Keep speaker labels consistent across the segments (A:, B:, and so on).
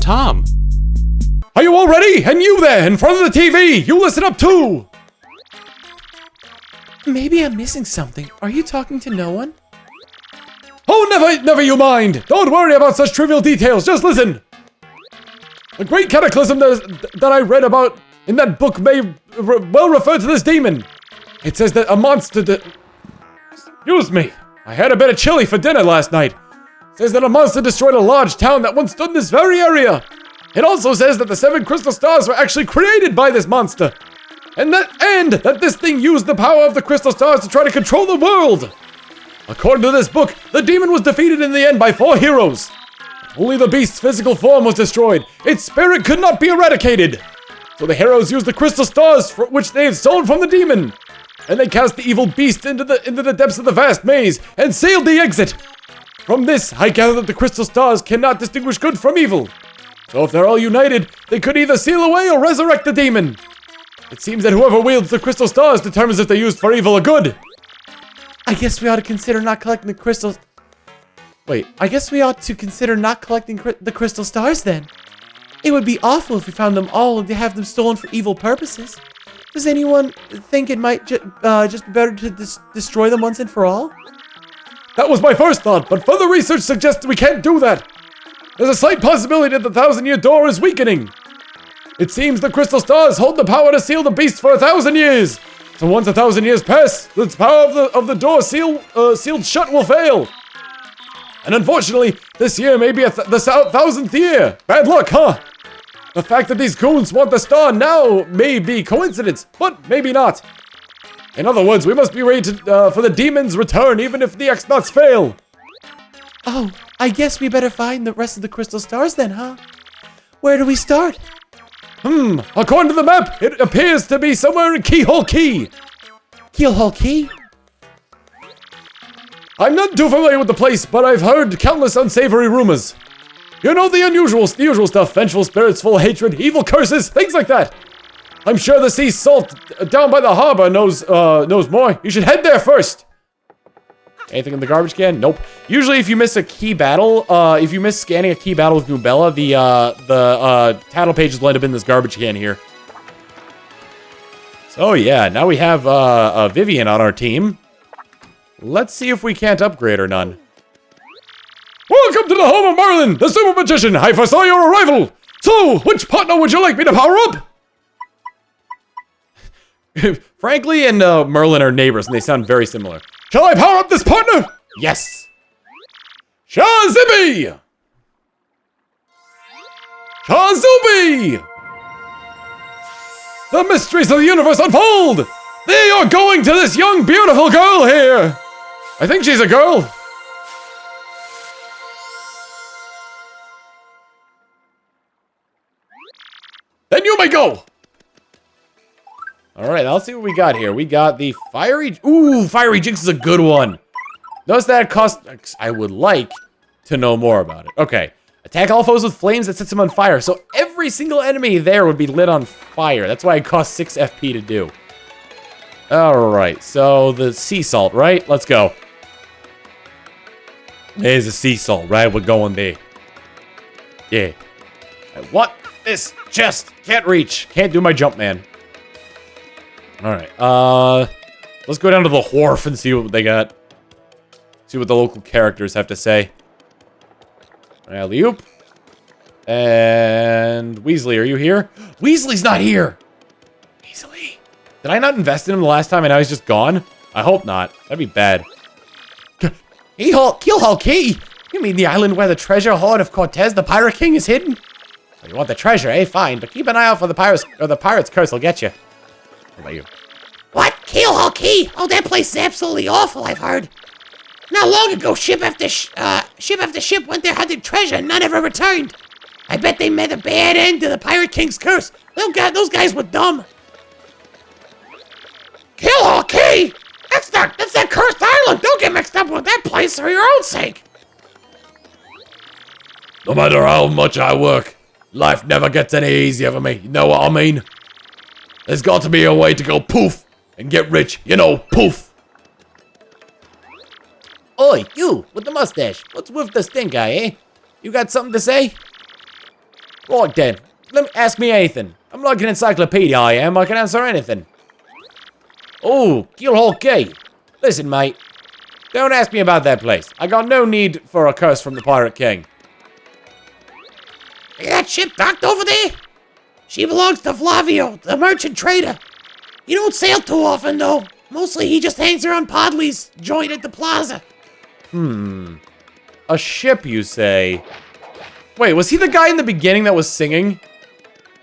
A: Tom.
B: Are you all ready? And you there, in front of the TV, you listen up too!
C: Maybe I'm missing something. Are you talking to no one?
B: Oh, never you mind! Don't worry about such trivial details, just listen! The great cataclysm that I read about in that book may well refer to this demon. It says that a monster Excuse me, I had a bit of chili for dinner last night. It says that a monster destroyed a large town that once stood in this very area. It also says that the 7 crystal stars were actually created by this monster. And that this thing used the power of the crystal stars to try to control the world. According to this book, the demon was defeated in the end by 4 heroes. Only the beast's physical form was destroyed. Its spirit could not be eradicated. So the heroes used the crystal stars which they had stolen from the demon. And they cast the evil beast into the depths of the vast maze and sealed the exit. From this, I gather that the crystal stars cannot distinguish good from evil. So if they're all united, they could either seal away or resurrect the demon. It seems that whoever wields the crystal stars determines if they're used for evil or good.
C: I guess we ought to consider not collecting the crystals. Wait, I guess we ought to consider not collecting the crystal stars then. It would be awful if we found them all and to have them stolen for evil purposes. Does anyone think it might just be better to destroy them once and for all?
B: That was my first thought, but further research suggests we can't do that. There's a slight possibility that the 1,000-year door is weakening. It seems the crystal stars hold the power to seal the beast for 1,000 years. So once 1,000 years pass, the power of the door sealed shut will fail. And unfortunately, this year may be the 1,000th year. Bad luck, huh? The fact that these goons want the star now may be coincidence, but maybe not. In other words, we must be ready for the demon's return even if the X-Nauts fail.
C: Oh, I guess we better find the rest of the crystal stars then, huh? Where do we start?
B: According to the map, it appears to be somewhere in Keyhole Key.
C: Keyhole Key?
B: I'm not too familiar with the place, but I've heard countless unsavory rumors. You know, the usual stuff, vengeful spirits, full of hatred, evil curses, things like that. I'm sure the sea salt down by the harbor knows more. You should head there first. Anything in the garbage can? Nope. Usually if you miss a key battle, if you miss scanning a key battle with Nubella, the title pages will end up in this garbage can here. So yeah, now we have Vivian on our team. Let's see if we can't upgrade her none. Welcome to the home of Merlin, the super magician. I foresaw your arrival. So, which partner would you like me to power up? Frankly and Merlin are neighbors, and they sound very similar. Shall I power up this partner? Yes. Shazibi! Shazubi! The mysteries of the universe unfold! They are going to this young, beautiful girl here! I think she's a girl. Then you may go! Alright, let's see what we got here. We got the Fiery... Ooh, Fiery Jinx is a good one. Notice that it costs... I would like to know more about it. Okay. Attack all foes with flames that sets them on fire. So every single enemy there would be lit on fire. That's why it costs 6 FP to do. Alright, so the sea salt, right? Let's go. There's a sea salt, right? We're going there. Yeah. What? This chest can't reach. Can't do my jump, man. Alright, let's go down to the wharf and see what they got. See what the local characters have to say. Alley-oop. And Weasley, are you here? Weasley's not here! Weasley. Did I not invest in him the last time and now he's just gone? I hope not. That'd be bad. Keelhaul Key? You mean the island where the treasure hoard of Cortez, the Pirate King, is hidden? So you want the treasure, eh? Fine, but keep an eye out for the pirates, or the pirate's curse will get you. What about you?
D: What? Keelhaul Key? Oh, that place is absolutely awful, I've heard. Not long ago, ship after ship went there hunting treasure and none ever returned. I bet they met a bad end to the Pirate King's curse. Those guys were dumb. Keelhaul Key? That's that cursed island. Don't get mixed up with that place for your own sake.
B: No matter how much I work, life never gets any easier for me. You know what I mean? There's got to be a way to go poof and get rich. You know, poof.
D: Oi, you with the mustache. What's with the stink eye, eh?
B: You got something to say? Right then, ask me anything. I'm like an encyclopedia, I am. I can answer anything. Oh, Keelhole Key. Listen, mate. Don't ask me about that place. I got no need for a curse from the Pirate King.
D: Hey, that ship docked over there? She belongs to Flavio, the merchant trader. He don't sail too often, though. Mostly he just hangs around Podley's joint at the plaza.
B: A ship, you say? Wait, was he the guy in the beginning that was singing?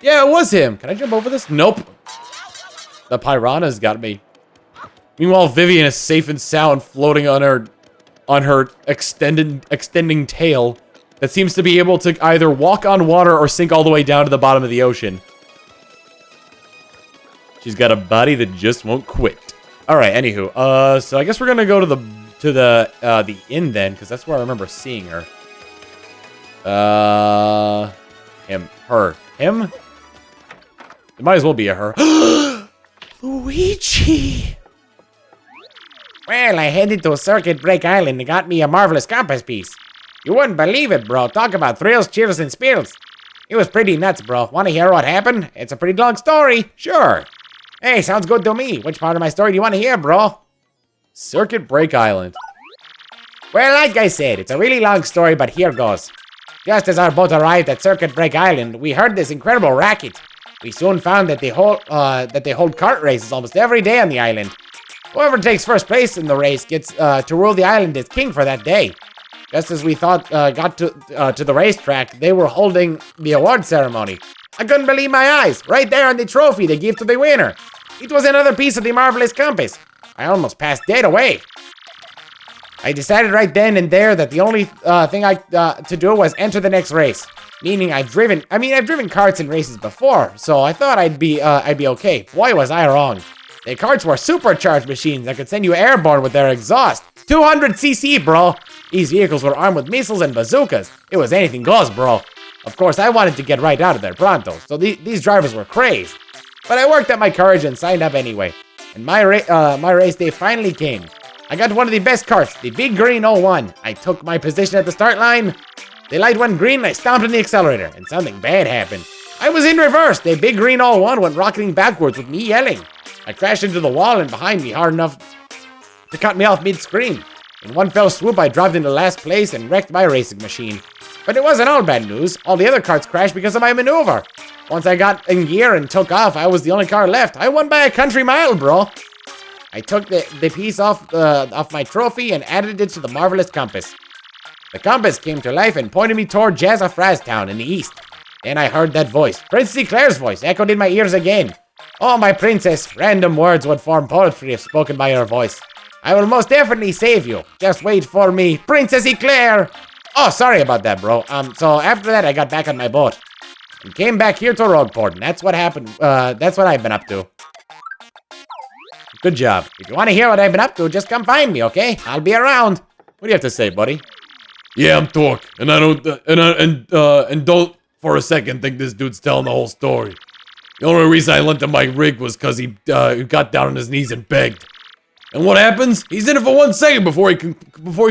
B: Yeah, it was him. Can I jump over this? Nope. The piranha's got me. Meanwhile, Vivian is safe and sound, floating on her extending tail that seems to be able to either walk on water or sink all the way down to the bottom of the ocean. She's got a body that just won't quit. All right, anywho, so I guess we're gonna go to the inn then, because that's where I remember seeing her. Him? It might as well be a her.
D: Luigi!
A: Well, I headed to Circuit Break Island and got me a marvelous compass piece. You wouldn't believe it, bro. Talk about thrills, cheers, and spills. It was pretty nuts, bro. Want to hear what happened? It's a pretty long story. Sure. Hey, sounds good to me. Which part of my story do you want to hear, bro?
B: Circuit Break Island.
A: Well, like I said, it's a really long story, but here goes. Just as our boat arrived at Circuit Break Island, we heard this incredible racket. We soon found that they hold kart races almost every day on the island. Whoever takes first place in the race gets to rule the island as king for that day. Just as we thought got to the racetrack, they were holding the award ceremony. I couldn't believe my eyes. Right there on the trophy they give to the winner. It was another piece of the marvelous compass. I almost passed dead away. I decided right then and there that the only thing to do was enter the next race. Meaning I've driven karts in races before, so I thought I'd be okay. Boy, was I wrong. The karts were supercharged machines that could send you airborne with their exhaust. 200cc, bro. These vehicles were armed with missiles and bazookas. It was anything goes, bro. Of course, I wanted to get right out of there pronto, so these drivers were crazed. But I worked up my courage and signed up anyway. And my race day finally came. I got one of the best karts, the Big Green 01. I took my position at the start line. The light went green and I stomped on the accelerator, and something bad happened. I was in reverse. The Big Green 01 went rocketing backwards with me yelling. I crashed into the wall and behind me hard enough to cut me off mid-screen. In one fell swoop, I dropped into last place and wrecked my racing machine. But it wasn't all bad news. All the other karts crashed because of my maneuver. Once I got in gear and took off, I was the only car left. I won by a country mile, bro. I took the piece off my trophy and added it to the marvelous compass. The compass came to life and pointed me toward Jazzafraztown in the east. Then I heard that voice, Princess Eclair's voice, echoed in my ears again. Oh, my princess, random words would form poetry if spoken by your voice. I will most definitely save you. Just wait for me, Princess Eclair. Oh, sorry about that, bro. So after that, I got back on my boat and came back here to Rogueport, and that's what happened. That's what I've been up to. Good job. If you want to hear what I've been up to, just come find me, okay? I'll be around. What do you have to say, buddy?
B: Yeah, I'm Torque, and I don't and don't for a second think this dude's telling the whole story. The only reason I lent him my rig was because he got down on his knees and begged. And what happens? He's in it for 1 second before he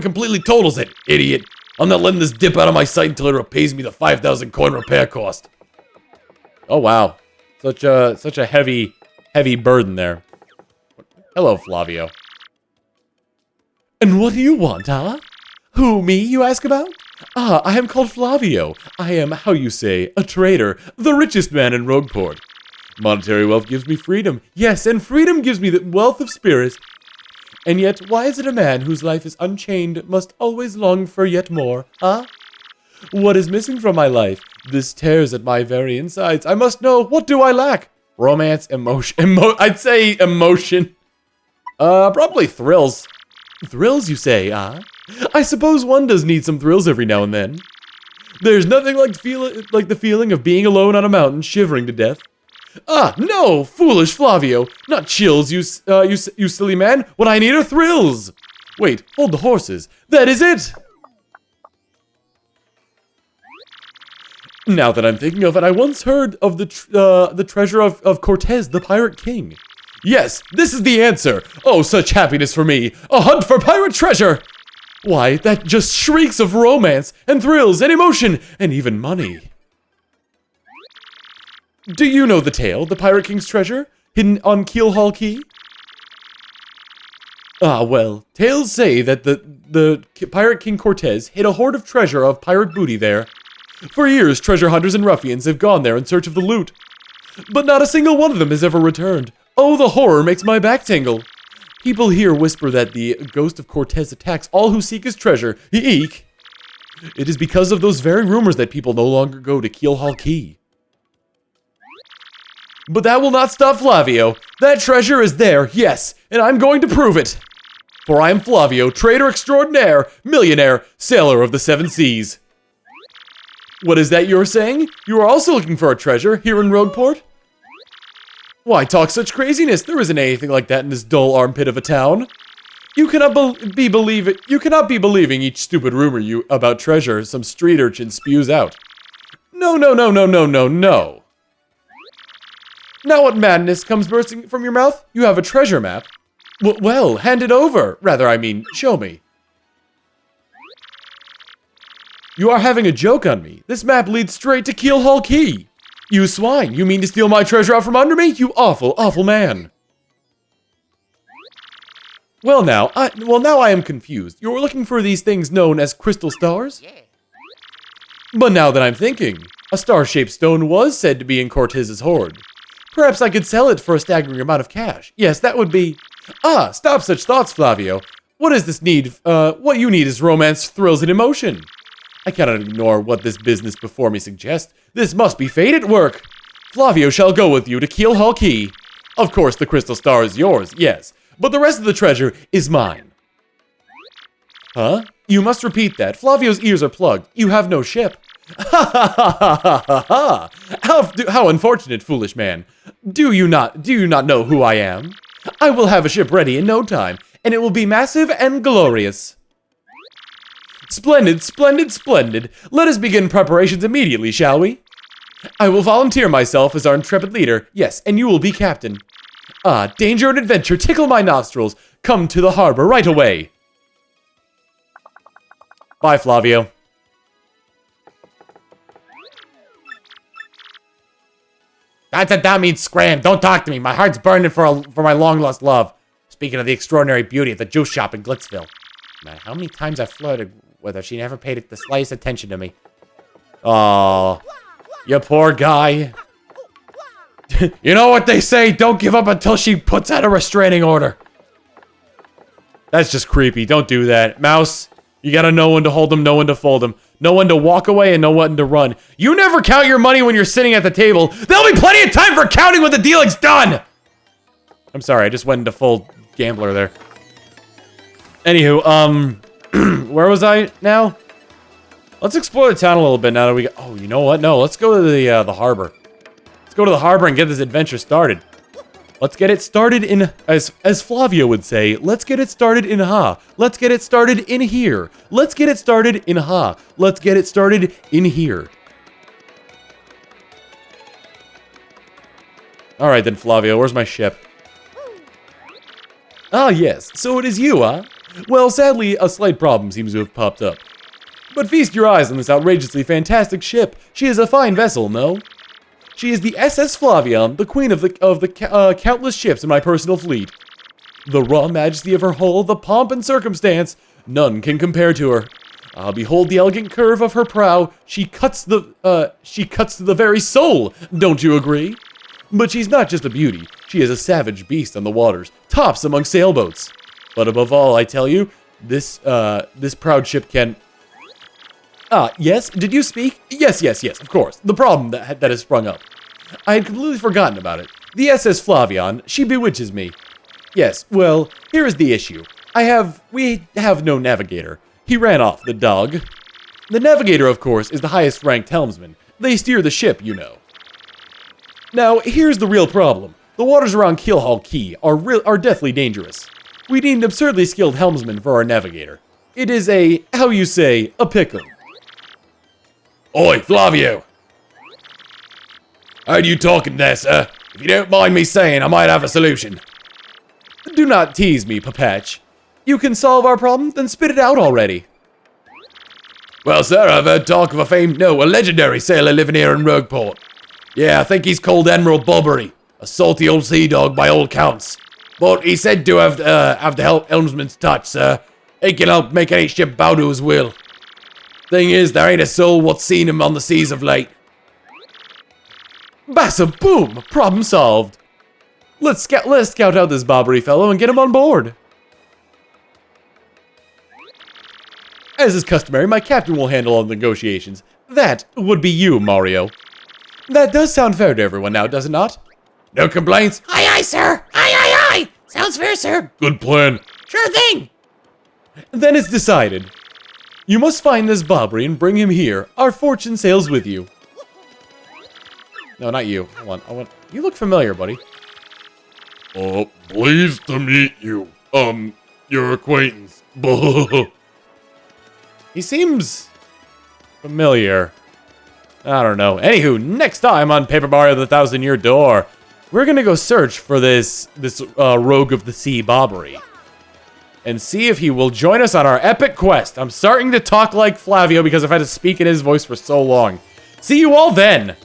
B: completely totals it, idiot. I'm not letting this dip out of my sight until it repays me the 5,000 coin repair cost. Oh wow, such a heavy burden there. Hello, Flavio.
C: And what do you want, huh? Who, me, you ask about? Ah, I am called Flavio. I am, how you say, a trader, the richest man in Rogueport. Monetary wealth gives me freedom. Yes, and freedom gives me the wealth of spirit. And yet, why is it a man whose life is unchained must always long for yet more, huh? What is missing from my life? This tears at my very insides. I must know, what do I lack?
B: Romance, emotion, I'd say emotion. Probably thrills.
C: Thrills, you say, huh? I suppose one does need some thrills every now and then. There's nothing like the feeling of being alone on a mountain, shivering to death. Ah, no, foolish Flavio, not chills, you silly man. What I need are thrills. Wait, hold the horses. That is it. Now that I'm thinking of it, I once heard of the treasure of Cortez, the pirate king. Yes, this is the answer. Oh, such happiness for me. A hunt for pirate treasure.
B: Why, that just shrieks of romance, and thrills, and emotion, and even money. Do you know the tale, the Pirate King's treasure, hidden on Keelhaul Key? Ah, well, tales say that the Pirate King Cortez hid a hoard of treasure of pirate booty there. For years, treasure hunters and ruffians have gone there in search of the loot. But not a single one of them has ever returned. Oh, the horror makes my back tingle. People here whisper that the ghost of Cortez attacks all who seek his treasure. Eek! It is because of those very rumors that people no longer go to Keelhaul Key. But that will not stop Flavio. That treasure is there, yes, and I'm going to prove it. For I am Flavio, trader extraordinaire, millionaire, sailor of the seven seas. What is that you're saying? You are also looking for a treasure here in Rogueport? Why talk such craziness? There isn't anything like that in this dull armpit of a town. You cannot be believing each stupid rumor about treasure some street urchin spews out. No. Now what madness comes bursting from your mouth? You have a treasure map? Well, hand it over. Rather, I mean, show me. You are having a joke on me. This map leads straight to Keelhaul Key. You swine, you mean to steal my treasure out from under me? You awful, awful man. Well now I am confused. You're looking for these things known as crystal stars? Yeah. But now that I'm thinking, a star-shaped stone was said to be in Cortez's hoard. Perhaps I could sell it for a staggering amount of cash. Yes, that would be... Ah, stop such thoughts, Flavio. What is this need? What you need is romance, thrills, and emotion. I cannot ignore what this business before me suggests. This must be fate at work. Flavio shall go with you to Keelhaul Key. Of course, the crystal star is yours, yes, but the rest of the treasure is mine. Huh? You must repeat that. Flavio's ears are plugged. You have no ship. Ha ha ha ha ha ha! How unfortunate, foolish man. Do you not know who I am? I will have a ship ready in no time, and it will be massive and glorious. Splendid, splendid, splendid. Let us begin preparations immediately, shall we? I will volunteer myself as our intrepid leader, yes, and you will be captain. Ah, danger and adventure tickle my nostrils. Come to the harbor right away. Bye, Flavio.
A: That means scram. Don't talk to me. My heart's burning for my long-lost love. Speaking of the extraordinary beauty at the juice shop in Glitzville. Man, how many times I flirted with her, she never paid the slightest attention to me. Oh, you poor guy. You know what they say, don't give up until she puts out a restraining order. That's just creepy, don't do that. Mouse, you gotta know when to hold them, know when to fold them. Know when to walk away and know when to run. You never count your money when you're sitting at the table. There'll be plenty of time for counting when the dealing's done! I'm sorry, I just went into full gambler there. Anywho, where was I now? Let's explore the town a little bit now that we got... Oh, you know what? No, let's go to the harbor. Let's go to the harbor and get this adventure started. Let's get it started in... As Flavio would say, let's get it started in ha. Let's get it started in here. Let's get it started in ha. Let's get it started in here. Alright then, Flavio, where's my ship? Ah, yes, so it is you, huh? Well, sadly, a slight problem seems to have popped up. But feast your eyes on this outrageously fantastic ship. She is a fine vessel, no? She is the SS Flavion, the queen of the countless ships in my personal fleet. The raw majesty of her hull, the pomp and circumstance, none can compare to her. Behold the elegant curve of her prow. She cuts to the very soul. Don't you agree? But she's not just a beauty. She is a savage beast on the waters, tops among sailboats. But above all, I tell you, this proud ship can... Ah, yes? Did you speak? Yes, of course. The problem that has sprung up. I had completely forgotten about it. The SS Flavion, she bewitches me. Yes, well, here is the issue. We have no navigator. He ran off, the dog. The navigator, of course, is the highest ranked helmsman. They steer the ship, you know. Now, here's the real problem. The waters around Keelhaul Key are deathly dangerous. We need an absurdly skilled helmsman for our navigator. It is a pickle.
B: Oi, Flavio! How are you talking there, sir? If you don't mind me saying, I might have a solution.
C: Do not tease me, Papatch. you can solve our problem, then spit it out already.
B: Well, sir, I've heard talk of a legendary sailor living here in Rogueport. Yeah, I think he's called Admiral Bobbery, a salty old sea dog by all counts. But he's said to have the helmsman's touch, sir. He can help make any ship bow to his will. Thing is, there ain't a soul what's seen him on the seas of late.
C: Bassa boom! Problem solved. Let's scout out this Bobbery fellow and get him on board. As is customary, my captain will handle all the negotiations. That would be you, Mario. That does sound fair to everyone now, does it not?
B: No complaints?
D: Aye, aye, sir. Aye, aye, aye. Sounds fair, sir.
B: Good plan.
D: Sure thing.
C: Then it's decided. You must find this Bobbery and bring him here. Our fortune sails with you. No, not you. Hold on. You look familiar, buddy.
B: Pleased to meet you. Your acquaintance.
C: He seems familiar. I don't know. Anywho, next time on Paper Mario: The Thousand-Year Door, we're gonna go search for this rogue of the sea, Bobbery, and see if he will join us on our epic quest. I'm starting to talk like Flavio because I've had to speak in his voice for so long. See you all then!